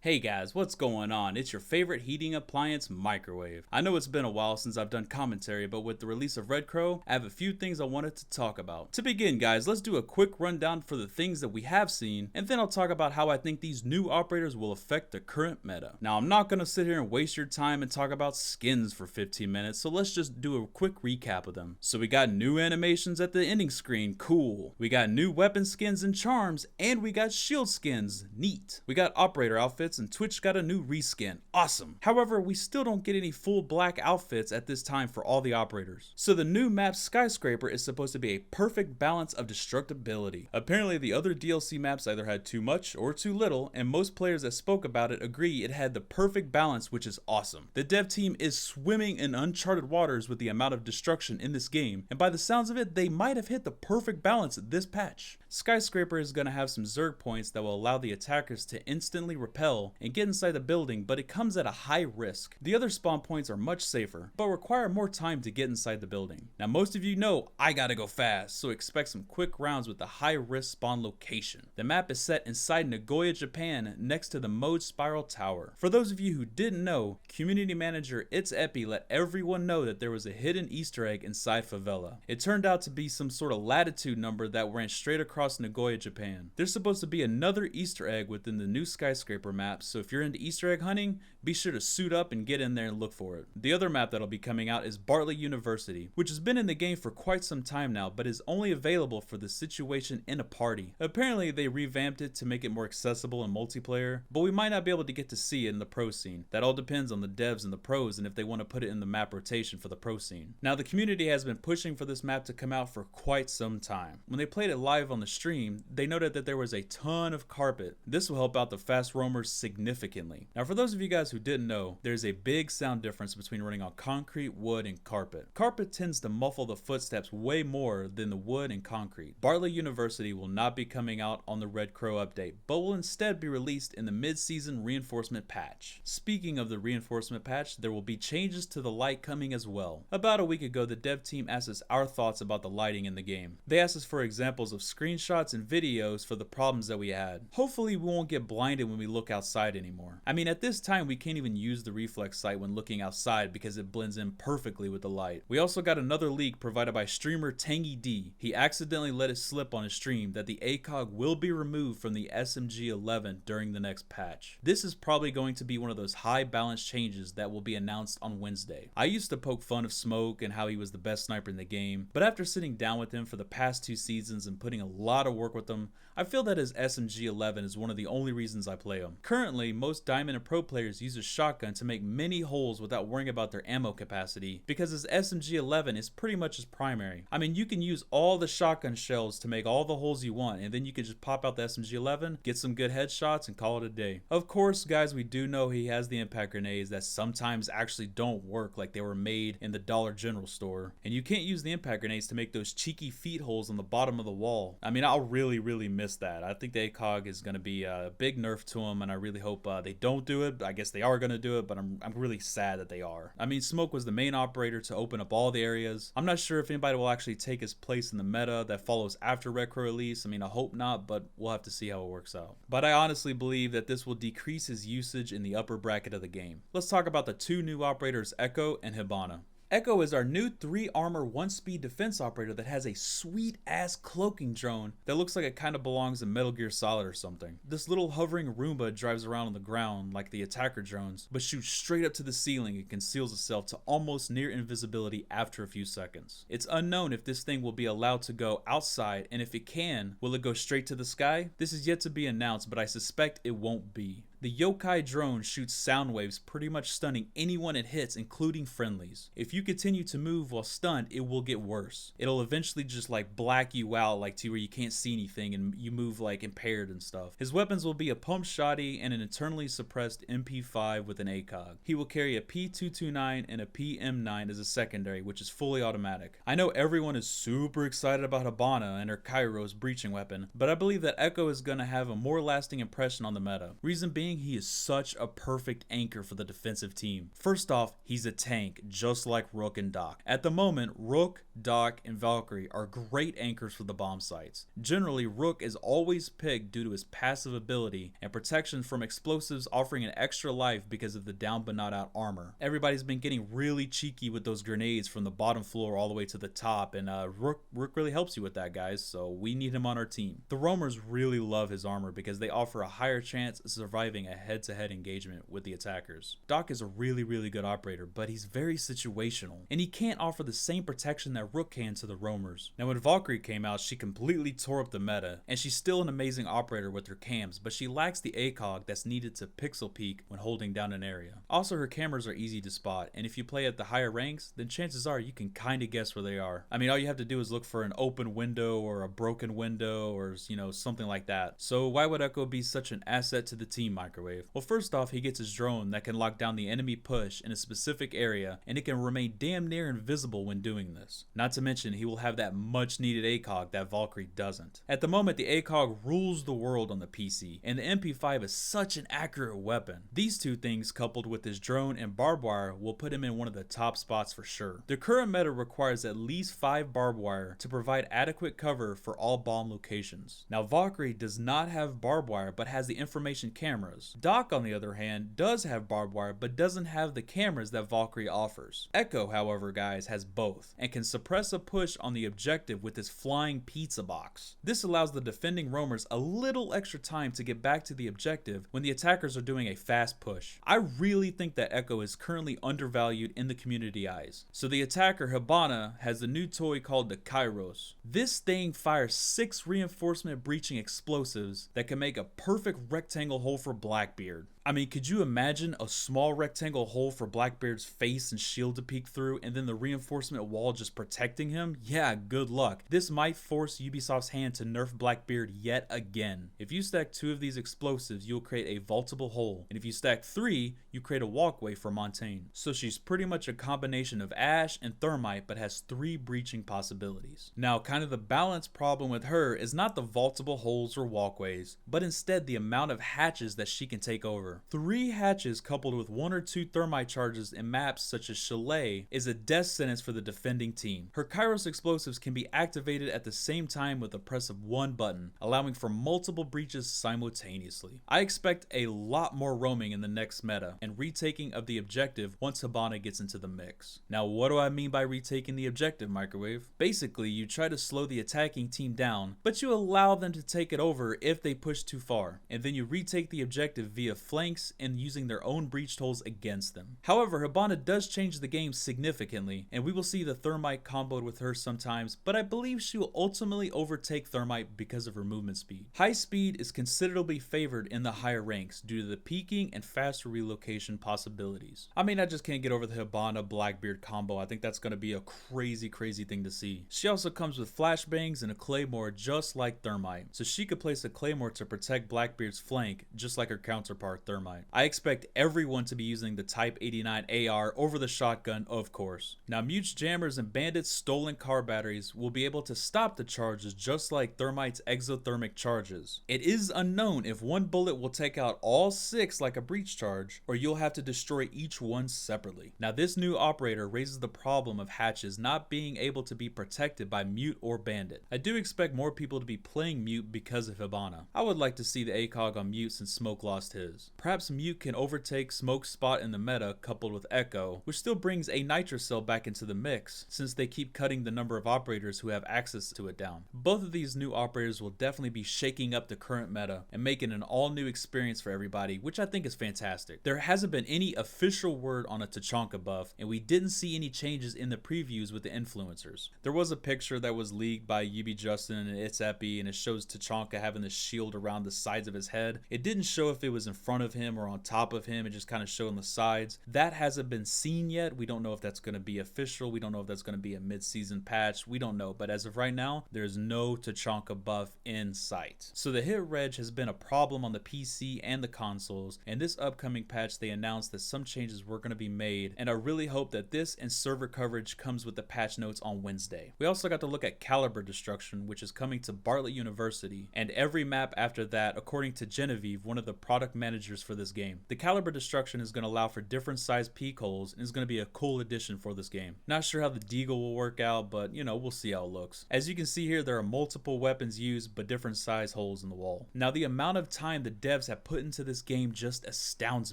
Hey guys, what's going on? It's your favorite heating appliance, microwave. I know it's been a while since I've done commentary, but with the release of Red Crow, I have a few things I wanted to talk about. To begin guys, let's do a quick rundown for the things that we have seen, and then I'll talk about how I think these new operators will affect the current meta. Now I'm not going to sit here and waste your time and talk about skins for 15 minutes, so let's just do a quick recap of them. So we got new animations at the ending screen, cool. We got new weapon skins and charms, and we got shield skins, neat. We got operator outfits, and Twitch got a new reskin, awesome. However, we still don't get any full black outfits at this time for all the operators. So the new map Skyscraper is supposed to be a perfect balance of destructibility. Apparently the other DLC maps either had too much or too little, and most players that spoke about it agree it had the perfect balance, which is awesome. The dev team is swimming in uncharted waters with the amount of destruction in this game, and by the sounds of it, they might have hit the perfect balance this patch. Skyscraper is going to have some Zerg points that will allow the attackers to instantly repel and get inside the building, but it comes at a high risk. The other spawn points are much safer, but require more time to get inside the building. Now most of you know I gotta go fast, so expect some quick rounds with the high risk spawn location. The map is set inside Nagoya, Japan, next to the Mode Spiral Tower. For those of you who didn't know, community manager It's Epi let everyone know that there was a hidden Easter egg inside Favela. It turned out to be some sort of latitude number that ran straight across Nagoya, Japan. There's supposed to be another Easter egg within the new Skyscraper map, so if you're into Easter egg hunting, be sure to suit up and get in there and look for it. The other map that'll be coming out is Barlow University, which has been in the game for quite some time now, but is only available for the situation in a party. Apparently they revamped it to make it more accessible in multiplayer, but we might not be able to get to see it in the pro scene. That all depends on the devs and the pros and if they want to put it in the map rotation for the pro scene. Now the community has been pushing for this map to come out for quite some time. When they played it live on the stream, they noted that there was a ton of carpet. This will help out the fast roamers significantly. Now for those of you guys who didn't know, there's a big sound difference between running on concrete, wood, and carpet. Carpet tends to muffle the footsteps way more than the wood and concrete. Barlow University will not be coming out on the Red Crow update, but will instead be released in the mid-season reinforcement patch. Speaking of the reinforcement patch, there will be changes to the light coming as well. About a week ago, the dev team asked us our thoughts about the lighting in the game. They asked us for examples of screenshots and videos for the problems that we had. Hopefully we won't get blinded when we look outside anymore. I mean, at this time we can't even use the reflex sight when looking outside because it blends in perfectly with the light. We also got another leak provided by streamer Tangy D. He accidentally let it slip on his stream that the ACOG will be removed from the SMG11 during the next patch. This is probably going to be one of those high balance changes that will be announced on Wednesday. I used to poke fun of Smoke and how he was the best sniper in the game, but after sitting down with him for the past 2 seasons and putting a lot of work with him, I feel that his SMG11 is one of the only reasons I play him. Currently, most Diamond and Pro players use a shotgun to make many holes without worrying about their ammo capacity because his SMG11 is pretty much his primary. I mean, you can use all the shotgun shells to make all the holes you want, and then you can just pop out the SMG11, get some good headshots, and call it a day. Of course, guys, we do know he has the impact grenades that sometimes actually don't work like they were made in the Dollar General store, and you can't use the impact grenades to make those cheeky feet holes on the bottom of the wall. I mean, I'll really miss that. I think the ACOG is going to be a big nerf to him, and I really hope they don't do it. I guess they are going to do it, but I'm really sad that they are. I mean, Smoke was the main operator to open up all the areas. I'm not sure if anybody will actually take his place in the meta that follows after Red Crow release. I mean, I hope not, but we'll have to see how it works out. But I honestly believe that this will decrease his usage in the upper bracket of the game. Let's talk about the 2 new operators, Echo and Habana. Echo is our new 3 armor 1 speed defense operator that has a sweet ass cloaking drone that looks like it kind of belongs in Metal Gear Solid or something. This little hovering Roomba drives around on the ground like the attacker drones, but shoots straight up to the ceiling and conceals itself to almost near invisibility after a few seconds. It's unknown if this thing will be allowed to go outside, and if it can, will it go straight to the sky? This is yet to be announced, but I suspect it won't be. The Yokai drone shoots sound waves, pretty much stunning anyone it hits, including friendlies. If you continue to move while stunned, it will get worse. It'll eventually just like black you out, like to where you can't see anything and you move like impaired and stuff. His weapons will be a pump shotty and an internally suppressed MP5 with an ACOG. He will carry a P229 and a PM9 as a secondary, which is fully automatic. I know everyone is super excited about Habana and her Kairos breaching weapon, but I believe that Echo is going to have a more lasting impression on the meta. Reason being saying he is such a perfect anchor for the defensive team. First off, he's a tank, just like Rook and Doc. At the moment, Rook, Doc, and Valkyrie are great anchors for the bomb sites. Generally, Rook is always picked due to his passive ability and protection from explosives, offering an extra life because of the down but not out armor. Everybody's been getting really cheeky with those grenades from the bottom floor all the way to the top, and Rook really helps you with that, guys, so we need him on our team. The roamers really love his armor because they offer a higher chance of surviving a head-to-head engagement with the attackers. Doc is a really good operator, but he's very situational, and he can't offer the same protection that Rook can to the roamers. Now when Valkyrie came out, she completely tore up the meta, and she's still an amazing operator with her cams, but she lacks the ACOG that's needed to pixel peek when holding down an area. Also, her cameras are easy to spot, and if you play at the higher ranks, then chances are you can kinda guess where they are. I mean, all you have to do is look for an open window or a broken window or, you know, something like that. So why would Echo be such an asset to the team, Microwave? Well, first off, he gets his drone that can lock down the enemy push in a specific area, and it can remain damn near invisible when doing this. Not to mention, he will have that much needed ACOG that Valkyrie doesn't. At the moment, the ACOG rules the world on the PC, and the MP5 is such an accurate weapon. These two things, coupled with his drone and barbed wire, will put him in one of the top spots for sure. The current meta requires at least 5 barbed wire to provide adequate cover for all bomb locations. Now Valkyrie does not have barbed wire but has the information cameras. Doc, on the other hand, does have barbed wire but doesn't have the cameras that Valkyrie offers. Echo, however, guys, has both and can suppress a push on the objective with his flying pizza box. This allows the defending roamers a little extra time to get back to the objective when the attackers are doing a fast push. I really think that Echo is currently undervalued in the community eyes. So the attacker Habana has a new toy called the x-kairos. This thing fires 6 reinforcement breaching explosives that can make a perfect rectangle hole for Blackbeard. I mean, could you imagine a small rectangle hole for Blackbeard's face and shield to peek through, and then the reinforcement wall just protecting him? Yeah, good luck. This might force Ubisoft's hand to nerf Blackbeard yet again. If you stack 2 of these explosives, you'll create a vaultable hole, and if you stack 3, you create a walkway for Montaigne. So she's pretty much a combination of ash and thermite, but has 3 breaching possibilities. Now, kind of the balance problem with her is not the vaultable holes or walkways, but instead the amount of hatches that she can take over. 3 hatches coupled with 1 or 2 thermite charges in maps such as Chalet is a death sentence for the defending team. Her Kairos explosives can be activated at the same time with the press of 1 button, allowing for multiple breaches simultaneously. I expect a lot more roaming in the next meta and retaking of the objective once Habana gets into the mix. Now, what do I mean by retaking the objective, Microwave? Basically, you try to slow the attacking team down, but you allow them to take it over if they push too far, and then you retake the objective via flanks and using their own breached holes against them. However, Habana does change the game significantly, and we will see the thermite comboed with her sometimes, but I believe she will ultimately overtake thermite because of her movement speed. High speed is considerably favored in the higher ranks due to the peaking and faster relocation possibilities. I mean, I just can't get over the Habana Blackbeard combo. I think that's going to be a crazy thing to see. She also comes with flashbangs and a claymore just like thermite, so she could place a claymore to protect Blackbeard's flank just like her counterpart thermite. I expect everyone to be using the Type 89 AR over the shotgun, of course. Now, Mute's jammers and Bandit's stolen car batteries will be able to stop the charges just like thermite's exothermic charges. It is unknown if one bullet will take out all 6 like a breach charge, or you'll have to destroy each one separately. Now, this new operator raises the problem of hatches not being able to be protected by Mute or Bandit. I do expect more people to be playing Mute because of Habana. I would like to see the ACOG on Mute since Smoke lost his. Perhaps Mute can overtake Smoke's spot in the meta coupled with Echo, which still brings a nitrocell back into the mix since they keep cutting the number of operators who have access to it down. Both of these new operators will definitely be shaking up the current meta and making an all new experience for everybody, which I think is fantastic. There hasn't been any official word on a Tachanka buff, and we didn't see any changes in the previews with the influencers. There was a picture that was leaked by UB Justin and It's Epi, and it shows Tachanka having the shield around the sides of his head. It didn't show if it was in front of him or on top of him. It just kind of showed on the sides. That hasn't been seen yet. We don't know if that's going to be official. We don't know if that's going to be a mid-season patch. We don't know. But as of right now, there's no Tachanka buff in sight. So the hit reg has been a problem on the PC and the consoles, and this upcoming patch they announced that some changes were going to be made, and I really hope that this and server coverage comes with the patch notes on Wednesday. We also got to look at Caliber Destruction, which is coming to Barlow University, and every map after that, according to Genevieve, one of the product managers features for this game. The caliber destruction is going to allow for different size peek holes and is going to be a cool addition for this game. Not sure how the deagle will work out, but you know, we'll see how it looks. As you can see here, there are multiple weapons used, but different size holes in the wall. Now, the amount of time the devs have put into this game just astounds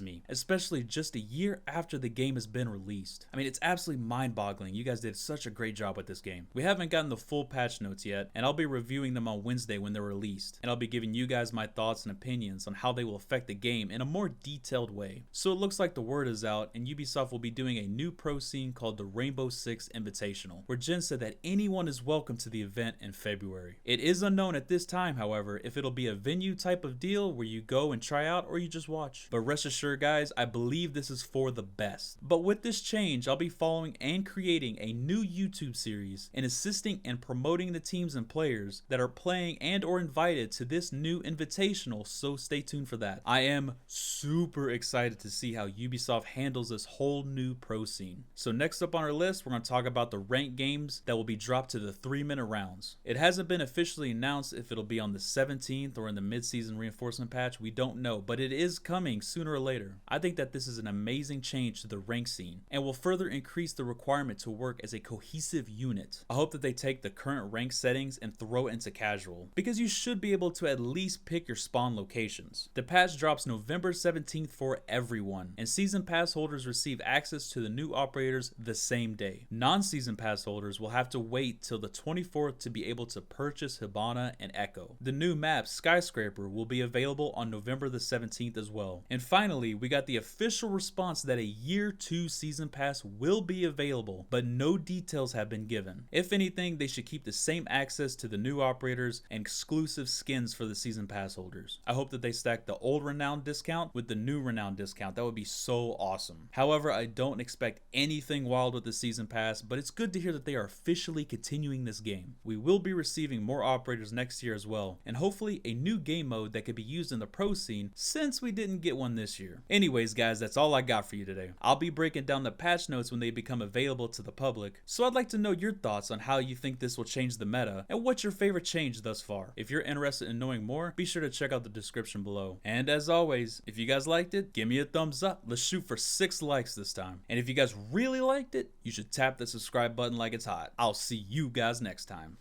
me, especially just a year after the game has been released. I mean, it's absolutely mind-boggling. You guys did such a great job with this game. We haven't gotten the full patch notes yet, and I'll be reviewing them on Wednesday when they're released, and I'll be giving you guys my thoughts and opinions on how they will affect the game in a more detailed way. So it looks like the word is out, and Ubisoft will be doing a new pro scene called the Rainbow Six Invitational, where Jen said that anyone is welcome to the event in February. It is unknown at this time, however, if it'll be a venue type of deal where you go and try out or you just watch. But rest assured guys, I believe this is for the best. But with this change, I'll be following and creating a new YouTube series and assisting and promoting the teams and players that are playing and or invited to this new invitational, so stay tuned for that. I am super excited to see how Ubisoft handles this whole new pro scene. So next up on our list, we're going to talk about the ranked games that will be dropped to the 3-minute rounds. It hasn't been officially announced if it'll be on the 17th or in the mid-season reinforcement patch, we don't know, but it is coming sooner or later. I think that this is an amazing change to the rank scene and will further increase the requirement to work as a cohesive unit. I hope that they take the current rank settings and throw it into casual, because you should be able to at least pick your spawn locations. The patch drops November 17th for everyone, and season pass holders receive access to the new operators the same day. Non-season pass holders will have to wait till the 24th to be able to purchase Habana and Echo. The new map Skyscraper will be available on November the 17th as well. And finally, we got the official response that a year 2 season pass will be available, but no details have been given. If anything, they should keep the same access to the new operators and exclusive skins for the season pass holders. I hope that they stack the old renown discount with the new renown discount. That would be so awesome. However, I don't expect anything wild with the season pass, but it's good to hear that they are officially continuing this game. We will be receiving more operators next year as well, and hopefully a new game mode that could be used in the pro scene since we didn't get one this year. Anyways guys, that's all I got for you today. I'll be breaking down the patch notes when they become available to the public, so I'd like to know your thoughts on how you think this will change the meta and what's your favorite change thus far. If you're interested in knowing more, be sure to check out the description below. And as always, if you guys liked it, give me a thumbs up. Let's shoot for 6 likes this time. And if you guys really liked it, you should tap the subscribe button like it's hot. I'll see you guys next time.